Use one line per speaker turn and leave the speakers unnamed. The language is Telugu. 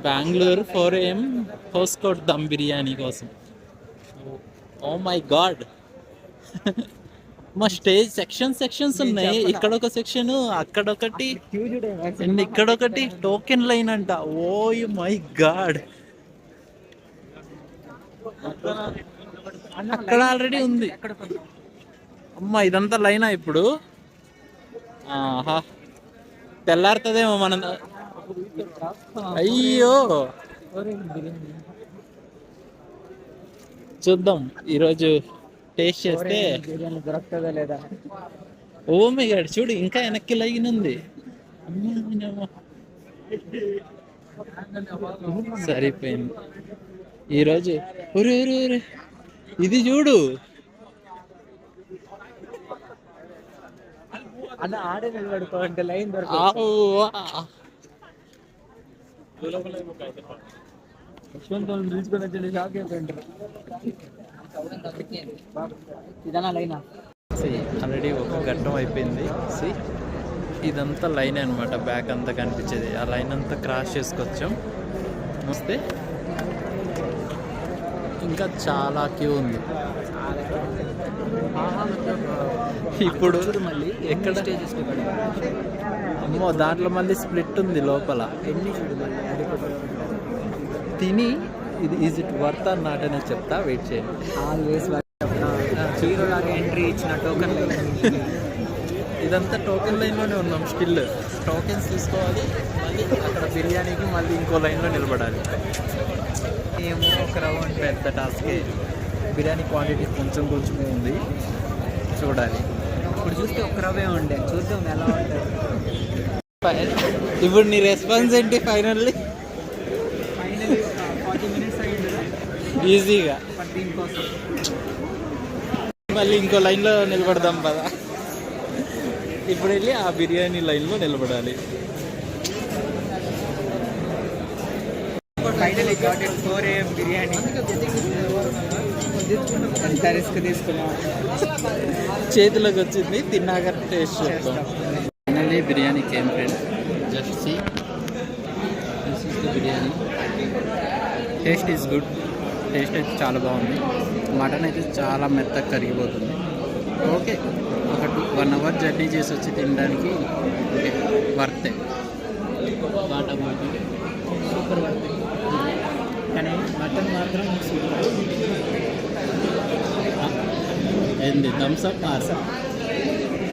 బెంగళూరు 4 AM హౌస్ కోట్ దమ్ బిర్యానీ కోసం. Oh my god. మా స్టేజ్ సెక్షన్స్ ఉన్నాయి. ఇక్కడ ఒక సెక్షన్, అక్కడొకటి, ఇక్కడొకటి. టోకెన్ లైన్ అంట. Oh my god. అక్కడ ఆల్రెడీ ఉంది. అమ్మ ఇదంతా లైనా ఇప్పుడు? ఆహా, తెల్లారుతుందేమో మన. అయ్యో, చూద్దాం ఈరోజు టేస్ట్ చేస్తే దొరుకుతుందా లేదా. ఓ మై గాడ్, చూడు ఇంకా వెనక్కి లైన్ ఉంది. సరిపోయింది ఈరోజు. ఇది చూడు అన్న, ఆడే నిలబడుకోండి లైన్ దొరకదు. ఆల్రెడీ ఒక ఘట్టం అయిపోయింది. ఇదంతా లైన్ అనమాట. బ్యాక్ అంతా కనిపించేది. ఆ లైన్ అంతా క్రాస్ చేసుకొచ్చాం. వస్తే ఇంకా చాలా క్యూ ఉంది. ఇప్పుడు మళ్ళీ ఎక్కడ అమ్మో, దాంట్లో మళ్ళీ స్ప్లిట్ ఉంది లోపల. తిని ఇది is it worth or not అనేది చెప్తా, వెయిట్ చేయండి. ఎంట్రీ ఇచ్చిన టోకెన్ లైన్. ఇదంతా టోకెన్ లైన్లోనే ఉన్నాం స్టిల్. టోకెన్స్ తీసుకోవాలి, మళ్ళీ అక్కడ బిర్యానీకి మళ్ళీ ఇంకో లైన్లో నిలబడాలి. ఏమో ఒక రౌండ్ పెద్ద టాస్కే. బిర్యానీ క్వాంటిటీ కొంచెం ఉంది, చూడాలి. ఇప్పుడు చూస్తే ఒక రవ్వే ఉండే, చూద్దాం ఎలా ఉంటుంది. ఇప్పుడు నీ రెస్పాన్స్ ఏంటి? ఫైనల్లీ 40 minutes అయ్యింది ఈజీగా. దీనికోసం మళ్ళీ ఇంకో లైన్లో నిలబడదాం కదా. ఇప్పుడు వెళ్ళి ఆ బిర్యానీ లైన్లో నిలబడాలి. Finally got it 4 AM biryani. ఎంత రిస్క్ తీసుకున్నాం, చేతిలోకి వచ్చింది, తిన్నాక టేస్ట్ చేస్తాం. Finally biryani came friend. Just see, this is the biryani. Taste is good. Taste అయితే చాలా బాగుంది. మటన్ అయితే చాలా మెత్తగా కరిగిపోతుంది. ఓకే, ఒక 1 hour జర్నీ చేసి వచ్చి తినడానికి ఓకే, వర్తే. సూపర్ వర్తే. కానీ మటన్ మాత్రం సూపర్. ఏంది థమ్స్ అప్?